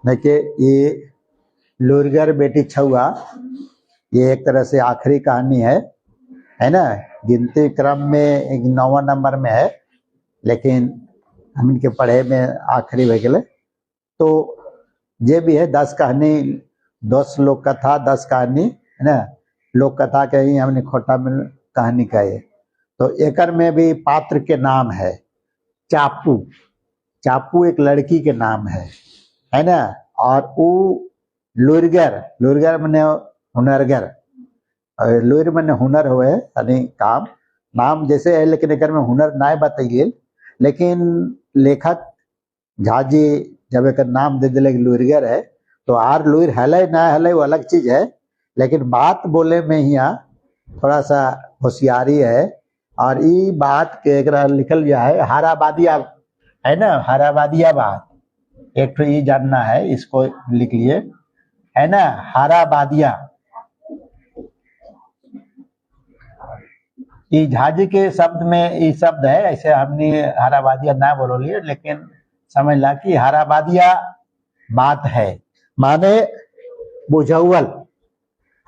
देखिए ये लुरगर बेटी छुआ, ये एक तरह से आखिरी कहानी है ना। गिनती क्रम में 9वां नंबर में है, लेकिन हम इनके पढ़े में आखिरी हो गए। तो ये भी है 10 कहानी, 10 लोक कथा, 10 कहानी है ना। लोक कथा के ही हमने खोटा में कहानी कहे। तो एकर में भी पात्र के नाम है चापू। चापू एक लड़की के नाम है ना। और वो लुरगर, लुरगर मने हुनरगर, और लुर मने हुनर हुए यानी काम, नाम जैसे है, लेकिन एकर में हुनर ना बताइए। लेकिन लेखक झा जी जब एक नाम दे दिले लुरगर है, तो आर लुर हले ना हले वो अलग चीज है, लेकिन बात बोले में यहाँ थोड़ा सा होशियारी है। और ये बात के एक लिखल जाए हाराबादिया है ना, हाराबादिया बात एक तो ये जानना है, इसको लिख लिए है ना। हाराबादिया ये झाजी के शब्द में ये शब्द है, ऐसे हमने हाराबादिया ना बोलो लिए, लेकिन समझ ला कि हाराबादिया बात है माने बुझावल।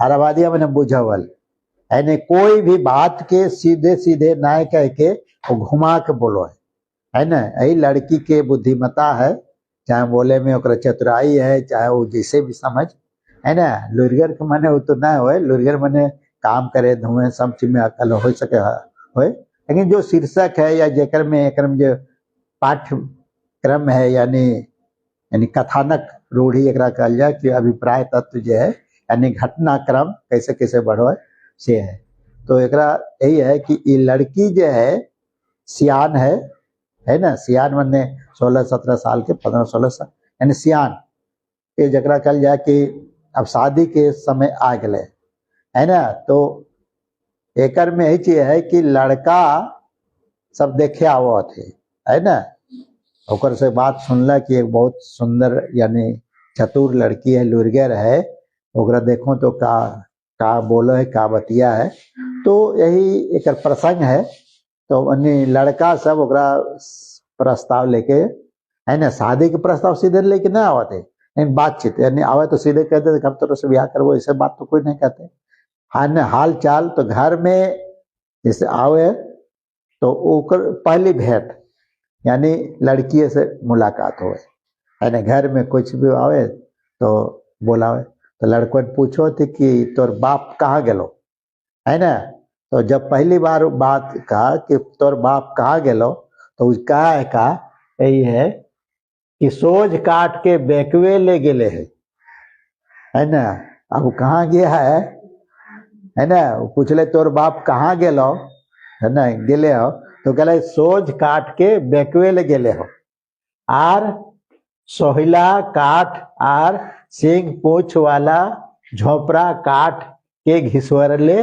हाराबादिया माने बुझावल, यानी कोई भी बात के सीधे सीधे ना कह के वो घुमा के बोलो है ना। यही लड़की के बुद्धिमता है, चाहे बोले में ओकरा चतुराई है, चाहे वो जैसे भी समझ है ना। लुरगर के माने वो तो ना हो, लुरगर माने काम करे धुएं सब चीज में अकल हो सके होए। लेकिन जो शीर्षक है या जेकर में एकर में जो पाठ्यक्रम है, यानी कथानक रूढ़ी एकरा कहल जाए कि अभिप्राय तत्व जो है, यानी घटनाक्रम कैसे कैसे बढ़ो से है। तो एकरा यही है कि ये लड़की जो है सियान है ना। सियान माने 16-17 साल के, 15-16 साल यानी सियान, ये जकरा कहल जाए कि अब शादी के समय आ गए है ना। तो एकर में यही चीज है कि लड़का सब देखे आवत है ना। ओकर से बात सुनला कि एक बहुत सुंदर यानी चतुर लड़की है, लुरगर है, ओकरा देखो तो का बोलो है, का बतिया है। तो यही एक प्रसंग है। तो लड़का सब ओकरा प्रस्ताव लेके है ना, शादी के प्रस्ताव सीधे लेके ना आवत है, लेकिन बातचीत यानी आवे तो सीधे कहते हम तो से ब्याह करबो, ऐसे बात तो कोई नहीं कहते। हाल चाल तो घर में जैसे आवे तो ओकर पहली भेंट यानी लड़की से मुलाकात हो है ना। घर में कुछ भी आवे तो बोलावे, तो लड़कों पूछो थे कि तोर बाप कहाँ गेलो है ना। तो जब पहली बार बात कहा कि तोर बाप कहाँ गेलो, तो उसका यही है कि सोझ काट के बेकवे ले गेले है ना। अब कहाँ गया है ना। पूछले तोर बाप कहाँ गेलो है ना, गेले हो, तो कहले सोझ काट के बेकवे ले गेले हो, आर सोहिला काठ आर सिंह पूछ वाला झोपड़ा काट के घिसवर ले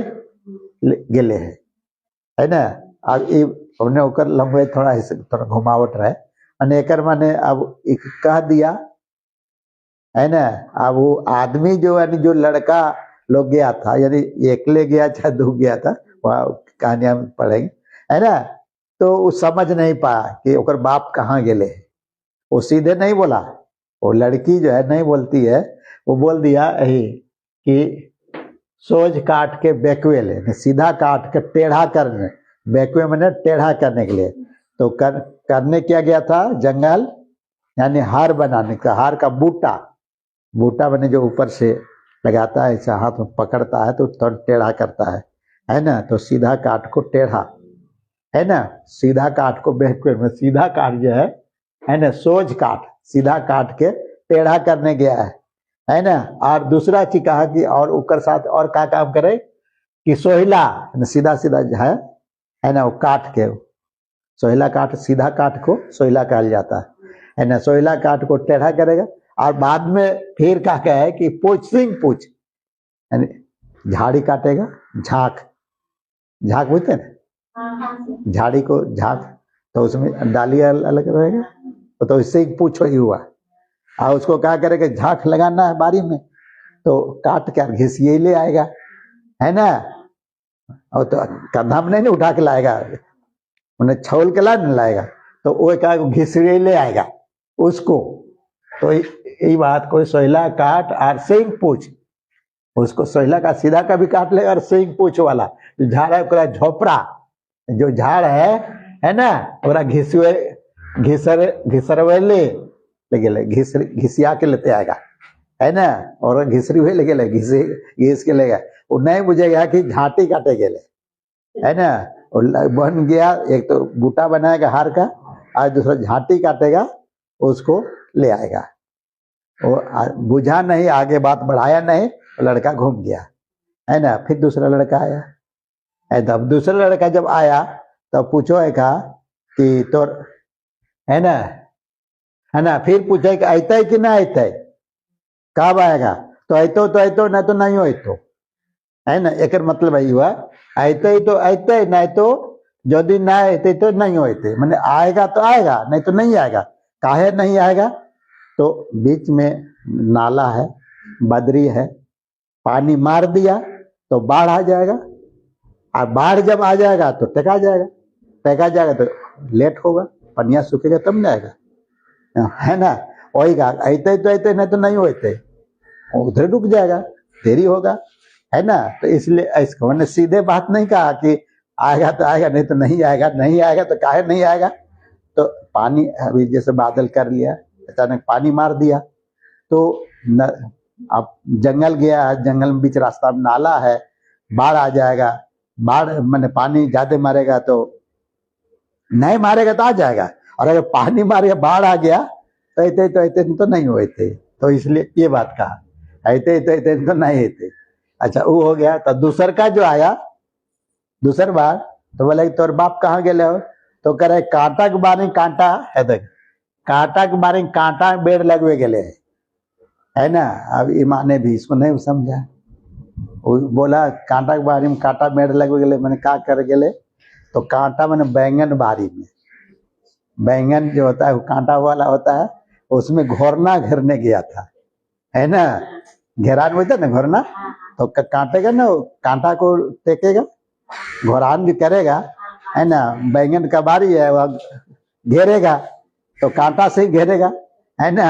गेले है ना। अब ये हमने ओकर लंबे थोड़ा घुमावट रहे, अनेकर माने अब एक कह दिया है ना। अब वो आदमी जो यानी जो लड़का लोग गया था, यानी एकले गया चाहे दो गया था, वहाँ कहानियां पढ़ेंगे है ना। तो वो समझ नहीं पाया कि ओकर बाप कहाँ गेले। वो सीधे नहीं बोला, वो लड़की जो है नहीं बोलती है, वो बोल दिया यही कि सोझ काट के बेकवे ले, सीधा काट के टेढ़ा करने, बेकवे मैंने टेढ़ा करने के लिए। तो करने क्या गया था, जंगल यानी हार बनाने का, हार का बूटा, बूटा बने जो ऊपर से लगाता है, ऐसा हाथ में पकड़ता है तो थोड़ा टेढ़ा करता है ना। तो सीधा काट को टेढ़ा है ना, सीधा काट को बेकवे में, सीधा काट जो है ना, सोझ काट सीधा काट के टेढ़ा करने गया है ना। और दूसरा चीज कहा कि और ऊपर साथ और क्या काम करे कि सोहिला सीधा सीधा जो है ना, वो काट के, सोहिला काट, सीधा काट को सोहिला कहा जाता है ना। सोहिला काट को टेढ़ा करेगा, और बाद में फिर क्या है कि पूछ सिंह पूछ यानी झाड़ी काटेगा, झाक, झाक बुझते ना, झाड़ी को झाक, तो उसमें डालिया अलग रहेगा, तो इससे ही पूछो ही हुआ। और उसको क्या करेगा, झाक लगाना है बारी में, तो काट कर घिसिए ले आएगा है ना। और तो कंधा में नहीं उठा के लाएगा, उन्हें छोल के ला नहीं लाएगा, तो वो क्या घिसिए ले आएगा उसको। तो यही बात कोई सोहला काट और सिंह पूछ, उसको सोहला का सीधा का भी काट ले और सिंह पूछ वाला जो झाड़ है ओकरा झोपड़ा जो झाड़ है ना ओकरा घिसरवेले ले गेले घिसिया के लेते आएगा है ना, और घिसरी हुए ले गेले घिस के लेगा। वो नहीं बुझेगा कि झाटी काटे गेले है ना, बन गया एक तो बूटा बनाएगा हार का और दूसरा झाटी काटेगा उसको ले आएगा। वो बुझा नहीं, आगे बात बढ़ाया नहीं, लड़का घूम गया है ना। फिर दूसरा लड़का आया है, तब दूसरा लड़का जब आया तब पूछो है का कि तोर है ना, फिर पूछे कि अत कि ना अत कब आएगा, तो अतो ना तो नहीं हो है ना। एक मतलब यही हुआ अत तो अत नहीं तो यदि ना अत तो नहीं होते, मैंने आएगा तो आएगा नहीं तो नहीं आएगा। काहे नहीं आएगा, तो बीच में नाला है, बदरी है, पानी मार दिया तो बाढ़ आ जाएगा, और बाढ़ जब आ जाएगा तो टेका जाएगा तो लेट होगा, पनिया सूखेगा तब नहीं आएगा है ना। वही कहा अते तो अते नहीं तो नहीं होते, उधर रुक जाएगा, देरी होगा है ना। तो इसलिए इसको मैंने सीधे बात नहीं कहा कि आएगा तो आएगा नहीं तो नहीं आएगा, नहीं आएगा तो काहे नहीं आएगा। तो पानी अभी जैसे बादल कर लिया, अचानक पानी मार दिया तो अब जंगल गया, जंगल में बीच रास्ता में नाला है, बाढ़ आ जाएगा। बाढ़ मैंने पानी ज्यादा मारेगा तो नहीं मारेगा तो आ जाएगा, और अगर पानी मारेगा बाढ़ आ गया तो ऐसे तो नहीं होते। तो इसलिए ये बात कहा ऐसे तो नहीं होते। अच्छा वो हो गया। तो दूसर का जो आया दूसर बार तो बोले तोर बाप कहाँ गेले हो, तो कह रहे कांटा के बारे कांटा है, देख कांटा के बारे कांटा बेड़ लगवे गेले है ना। अब ईमाने भी इसको नहीं समझा, वो बोला कांटा के बारे में कांटा बेड़ लगवे गेले, मैंने क्या कर गेले, तो कांटा मैंने बैंगन बारी में, बैंगन जो होता है वो कांटा वाला होता है, उसमें घोरना घेरने गया था है ना। घेरान बोलते ना घोरना, तो काटेगा ना, कांटा को टेकेगा, घोरान भी करेगा है ना। बैंगन का बारी है वह घेरेगा तो कांटा से ही घेरेगा है ना।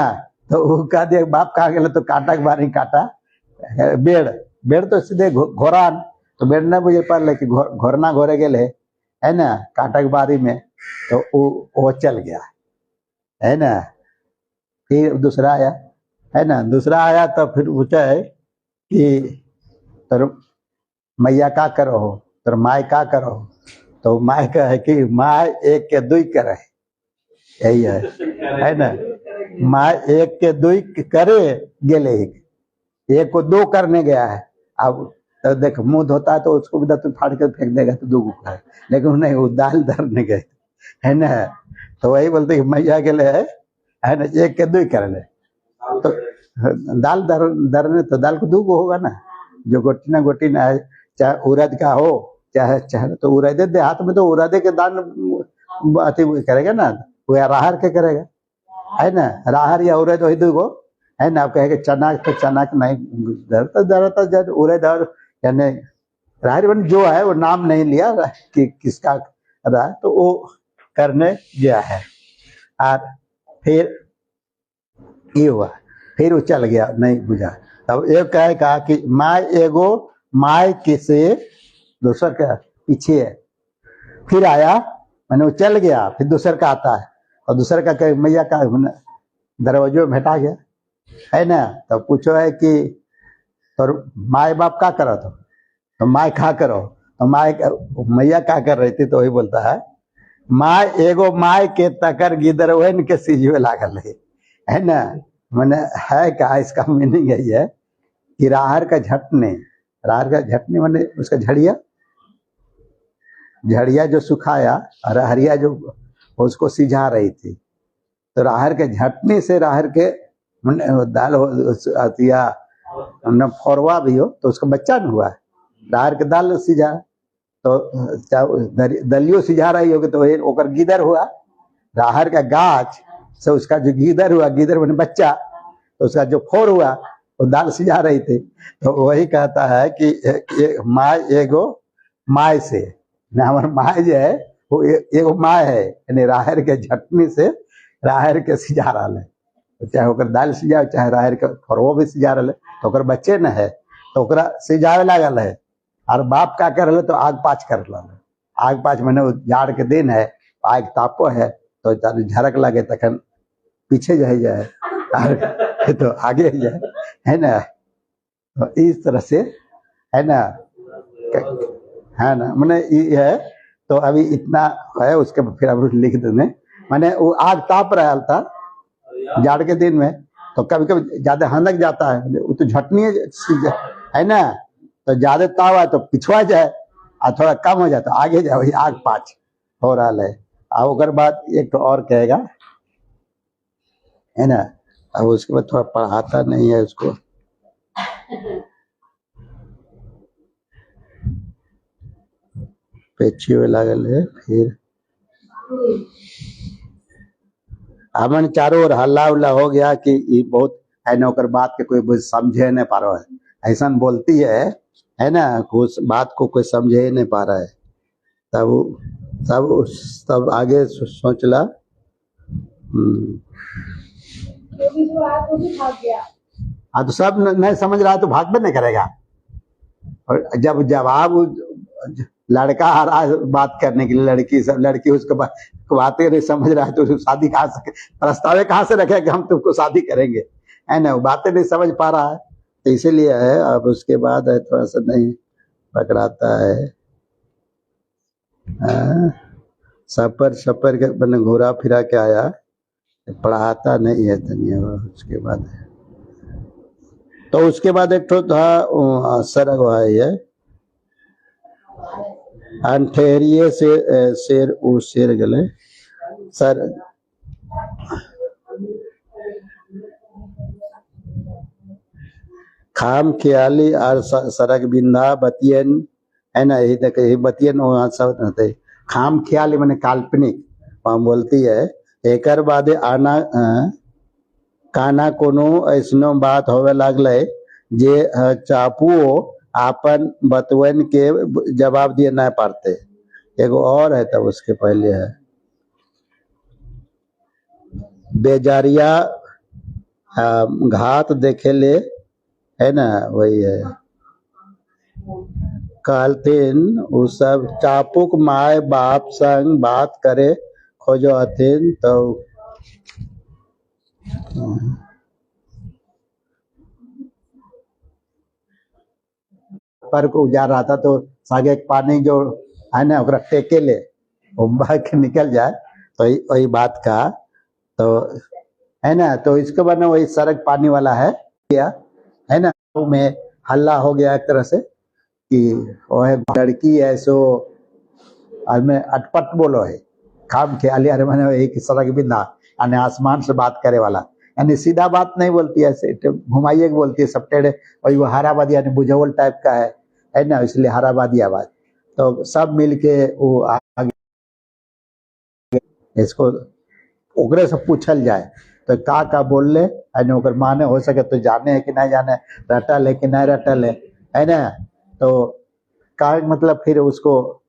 तो वो कह दिया बाप कहा गया, तो कांटा के बारी काटा बेड़ तो सीधे घोरान, तो बेड़ न बुझे पाले कि घोरना घोरे गेले है ना कांटा के बारी में, तो वो चल गया है ना। फिर दूसरा आया है ना, दूसरा आया तो फिर पूछा है कि तर मैया का करो हो, तर माय का करो, तो माय का है कि माय एक के दुई करे, यही है ना। माय एक के दुई करे गेले, एक को दो करने गया है। अब तो देख मुंह धोता है तो उसको भी तो फाड़ कर फेंक देगा तो दो गुफा है, लेकिन नहीं वो दाल धरने गए है ना। तो वही बोलते मैया के लिए है ना, एक के दुई करने, तो दाल धरने तो दाल को दो गो होगा ना, जो गोटी ना है, चाहे उड़द का हो चाहे तो उड़द दे हाथ में, तो उड़द के दान अति करेगा ना, वो राहर के करेगा है ना, राहर या उड़द वही दो गो है ना। आप कहेगा चना तो चना के नहीं धरता जब उड़द और यानी राहर बन जो है वो नाम नहीं लिया कि किसका रहा, तो वो करने गया है। और फिर ये हुआ, फिर वो चल गया, नहीं बुझा। तब एक कहा कि माय एगो माय किसे दूसर का पीछे है, फिर आया मैंने वो चल गया, फिर दूसर का आता है, और दूसर का कहे मैया का दरवाजों में हटा गया है ना। तब पूछो है कि तो माए बाप का करो, तो माय खा करो, तो माय मैया क्या कर रही थी, तो वही बोलता है माय एगो माय के तकर गिदर वहन के सीजवे लागल है ना। मैंने है क्या, इसका मीनिंग यही है कि राहर का झटने मैंने उसका झड़िया जो सुखाया और हरिया जो उसको सिझा रही थी, तो राहर के झटने से राहर के दाल या फोरवा भी हो तो उसका बच्चा न हुआ, राहर के दाल सिझा, तो दलियो सिझा रही होगी तो ओकर गिदर हुआ, राहर का गाछ से उसका जो गिदर हुआ, गिदर मैंने बच्चा, तो उसका जो फोर हुआ वो दाल सिझा रही थी। तो वही कहता है कि माय एगो माय से ना, हमारे माय जो है वो एगो माय है, यानी राहर के झटनी से राहर के सिझा रहा है चाहे ओकर दाल सिजाओ चाहे राहर के फरवो भी सिजा रहे तो ओकर बच्चे न है तो ओकरा सिजावे लागल है। और बाप का कर रहे तो आग पाच कर रहा है। आग पाच मैंने जाड़ के दिन है, आग तापो है तो झरक लगे तखन पीछे जाए तो आगे जाए, है ना। तो इस तरह से है ना, है ना, मैंने ये है। तो अभी इतना है, उसके फिर अब लिख देने मैंने वो आग ताप रहा था जाड़ के दिन में, तो कभी कभी ज्यादा हनक जाता है वो तो झटनी है ना, तो ज्यादा ताव है तो पिछवा जाए और थोड़ा कम हो जाए तो आगे जाए, वही आग पाच हो रहा है। और ओकर बाद एक तो और कहेगा, है ना। अब उसके बाद थोड़ा पढ़ाता नहीं है उसको, पेची में लागल है। फिर हमन चारों ओर हल्ला उल्ला हो गया कि ये बहुत है ना, ओकर बात के कोई समझे नहीं पा रहा है, ऐसा बोलती है ना, उस बात को कोई समझे नहीं पा रहा है। तब आगे सोचला, हाँ तो सब नहीं समझ रहा है तो भागबे नहीं करेगा। और जब जवाब लड़का आ रहा है बात करने के लिए, लड़की उसको बातें नहीं समझ रहा है तो शादी कहाँ से, प्रस्ताव कहाँ से रखे कि हम तुमको शादी करेंगे, है ना। वो बातें नहीं समझ पा रहा है तो इसीलिए है। अब उसके बाद है थोड़ा सा नहीं पकड़ाता है। सफर के मैंने घोरा फिरा के आया, पढ़ाता नहीं है धन्यवाद। उसके बाद तो उसके बाद एक था सरग है अंठेरिये से शेर उ शेर गले सर खाम ख्याली और सरग बिंदा बतियन, है ना। यही तक यही बतियन वहाँ सब रहते। खाम ख्याली मैंने काल्पनिक वहाँ बोलती है। एक बादे आना काना कोनो ऐसनो बात होवे लागले जे चापुओ आपन बतवन के जवाब दिए ना पाते। एगो और है तब उसके पहले है बेजारिया घात देखे ले, है ना, वही है। कहलथिन उ सब चापुक माय बाप संग बात करे खोजो हथिन तो पर को जा रहा था तो सागे पानी जो है ना ओकरा टेके ले बह के निकल जाए तो वही बात का तो है ना। तो इसके बाद वही सड़क पानी वाला है क्या, है ना। में हल्ला हो गया एक तरह से कि वह लड़की है सो और मैं अटपट बोलो है खाम ख्याली, अरे मैंने एक सड़क बिंदा यानी आसमान से बात करे वाला, यानी सीधा बात नहीं बोलती है, घुमाइए के बोलती है सब टेढ़े। वही वो हाराबादी यानी बुझौल टाइप का है ना, इसलिए हाराबादी आवाज। तो सब मिलके वो आगे इसको ओकरे से पूछल जाए तो का बोल ले, ओकर माने हो सके तो जाने है कि नहीं जाने, रटल है कि नहीं रटल है ना। तो का मतलब फिर उसको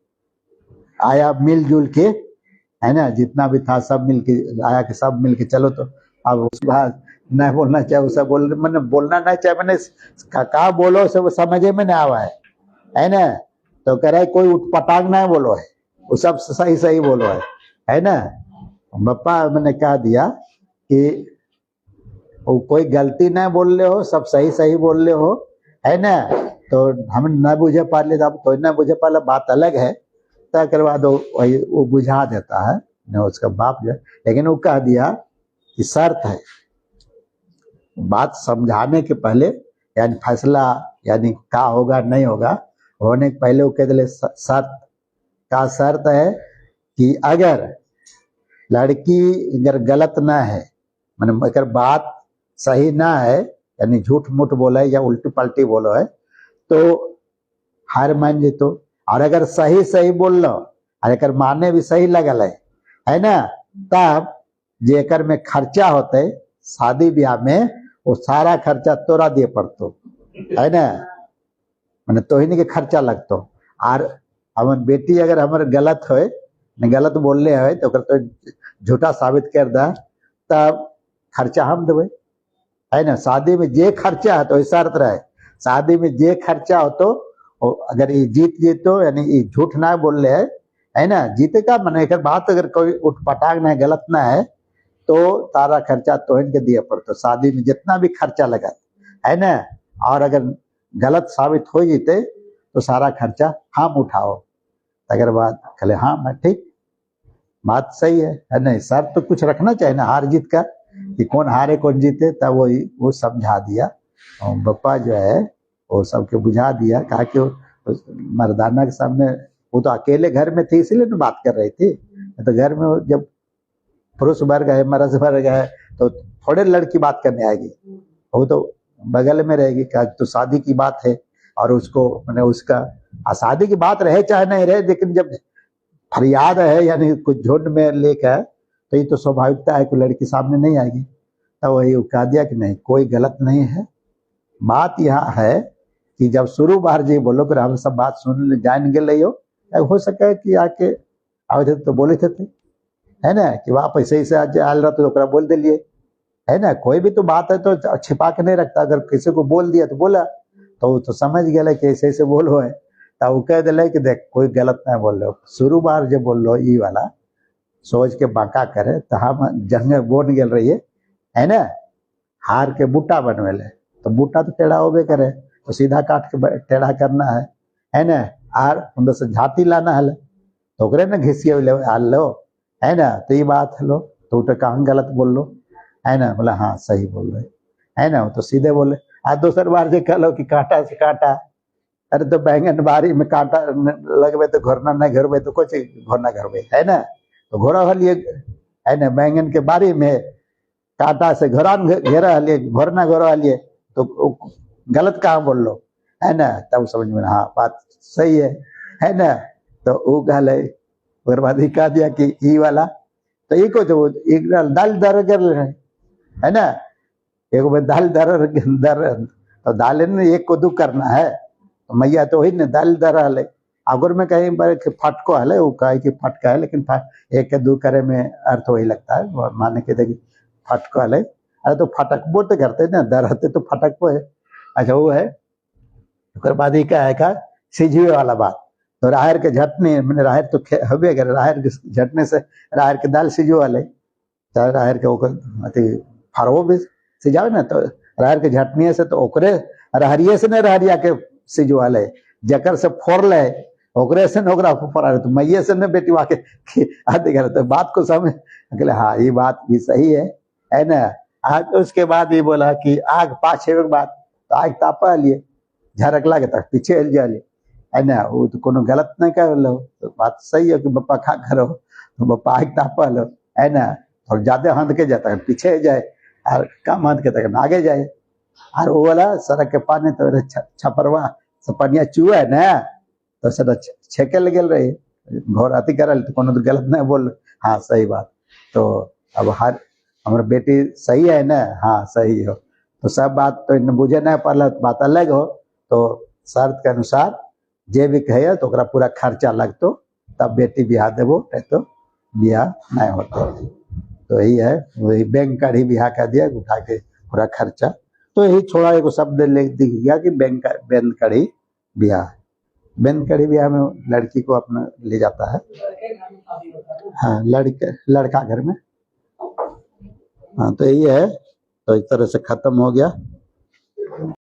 आया मिलजुल के, है ना, जितना भी था सब मिल के आया कि सब मिल के चलो। तो अब उसके बाद नहीं बोलना चाहिए उसे मैंने बोलना नहीं चाहिए, मैंने का बोलो से वो समझे में नहीं आवा है ना। तो कह रहे कोई उठपटांग नहीं बोलो है, वो सब सही सही बोलो है ना। बप्पा मैंने कह दिया कि वो कोई गलती नहीं बोल रहे हो, सब सही सही बोल रहे हो, है ना। तो हम न बुझे पा ले, अब कोई न बुझे पा बात अलग है, तय करवा दो, वही वो बुझा देता है न उसका बाप जो। लेकिन वो कह दिया कि शर्त है, बात समझाने के पहले यानी फैसला यानी क्या होगा नहीं होगा होने के पहले वो कह दिले शर्त है कि अगर लड़की अगर गलत ना है, मैंने अगर बात सही ना है यानी झूठ मूठ बोला है या उल्टी पलटी बोलो है तो हार मान जेतो। और अगर सही सही बोल लो और अगर माने भी सही लगल है ना, तब जेकर में खर्चा होते शादी ब्याह में वो सारा खर्चा तोरा दिए पड़तो, है ना, मैंने तो ही नहीं के खर्चा लगतो। और हमार बेटी अगर हमारे गलत हो गलत बोलने है तो झूठा साबित कर दा, तब खर्चा हम देवे, है ना। शादी में जे खर्चा है तो ऐसा शर्त रहे, शादी में जे खर्चा हो तो अगर ये जीतो यानी ये झूठ ना बोल रहे है ना, जीते का मन एक बात अगर कोई उठ पटांग ना गलत ना है तो तारा खर्चा तो इनके दिए पड़तो। शादी में जितना भी खर्चा लगा है ना, और अगर गलत साबित हो जीते तो सारा खर्चा हम उठाओ। अगर बात खले हाँ मैं ठीक, बात सही है नहीं। सर तो कुछ रखना चाहिए ना हार जीत का, कि कौन हारे कौन जीते। तब वही वो समझा दिया और बप्पा जो है वो सबके बुझा दिया। कहा कि मर्दाना के सामने वो तो अकेले घर में थी इसलिए तो बात कर रही थी, तो घर में जब पुरुष वर्ग है मर्द वर्ग है तो थोड़े लड़की बात करने आएगी, वो तो बगल में रहेगी। क्या तो शादी की बात है और उसको मैंने उसका शादी की बात रहे चाहे नहीं रहे, लेकिन जब फरियाद है यानी कुछ झुंड में लेकर तो ये तो स्वाभाविकता है कि लड़की सामने नहीं आएगी। तो वही कह दिया कि नहीं कोई गलत नहीं है। बात यहाँ है कि जब शुरू बार जी बोलो कि हम सब बात सुन जान गए हो सके कि आके आवे थे तो बोले थे है ना कि वहाँ पैसे ही से आज आल रहा तो बोल दिलिए, है ना। कोई भी तो बात है तो छिपा के नहीं रखता, अगर किसी को बोल दिया तो बोला तो वो तो समझ गया कि ऐसे ऐसे बोलो है, तो वो कह दिले कि देख कोई गलत नहीं बोल रहे हो। शुरू बार जब बोल लो ये वाला सोच के बांका करे तो हम जंग बोन गल रही है ना, हार के बूटा बनवेले तो बूटा तो टेढ़ा होबे करे तो सीधा काट के टेढ़ा करना है ना। आर अंदर से झाती लाना है तो न घिसिए हाल लो, है ना। तो ये बात है लो तो उठे कहाँ गलत बोल लो, है ना। बोला हाँ सही बोल रहे है ना, तो सीधे बोले। आज दूसर बार जो कह लो कि कांटा से कांटा, अरे तो बैंगन बारी में कांटा लगवे तो घोरना नहीं घरवे तो कुछ घोरना घरवे, है ना। तो घोरा हलिए है ना, बैंगन के बारी में कांटा से घोरान घेरा हलिए घोरना घोरा हलिए तो गलत कहाँ बोल लो, है ना। तब समझ में हाँ बात सही है ना। तो वो गल है और बाद ही कह दिया कि ई वाला तो ई को तो एक दाल दर कर है ना, एक बार दाल दर तो दाल एक को दू करना है तो मैया तो वही ना दाल दर हले। अगर में कहीं बार फटको हले वो कहे कि फटका है, लेकिन एक के दू करे में अर्थ वही लगता है माने के देखिए फटको हले। अरे तो फटकबो तो करते ना, दर हते तो फटकबो है। अच्छा वो है बाद ही क्या है का सिझुए वाला बात। तो राहर के झटने मैंने राहर तो हबे करे, राहर के झटने से राहर के दाल सिझो वाले चाहे राहर के अति फरवो भी सिझावे ना, तो राहर के झटने से तो ओकरे रहरिये से नहीं रहरिया के सिझो वाले जकर से फोड़ ले ओकरे से नोकरा फोड़ा तो मैये से न बेटी वाके आते करे। तो बात को समझ अगले हाँ ये बात भी सही है ना। आज उसके बाद ये बोला कि आग पाछे बात तो आग तापा लिए झरक लागे तक पीछे हिल जा है ना, वो तो कोनो गलत नहीं कर लो। तो बात सही है कि बप्पा खा करो तो बप्पा आग तापा लो, है ना। और ज्यादा हाथ के जाता है पीछे जाए और कम हाथ के तक आगे जाए। और वो वाला सड़क के पानी तो छपरवा पनिया चुआ है ना तो सदा छेके लगे रहे घोर अति करल तो कोनो तो गलत नहीं बोल हाँ सही बात। तो अब हर हमारे बेटी सही है ना, हाँ सही हो तो सब बात तो इन बुझे नहीं पाला तो बात अलग हो। तो शर्त के अनुसार जे भी कहे तो पूरा खर्चा लगतो तब बेटी ब्याह देवो, नहीं तो ब्याह नहीं होता। तो यही है वही बैंक का ही ब्याह कर दिया उठा के पूरा खर्चा। तो यही छोड़ा एक शब्द दिख गया कि बैंक कड़ी ब्याह। बैंक कड़ी ब्याह में लड़की को अपना ले जाता है, हाँ लड़का घर में। हाँ तो यही है। तो इस तरह से खत्म हो गया।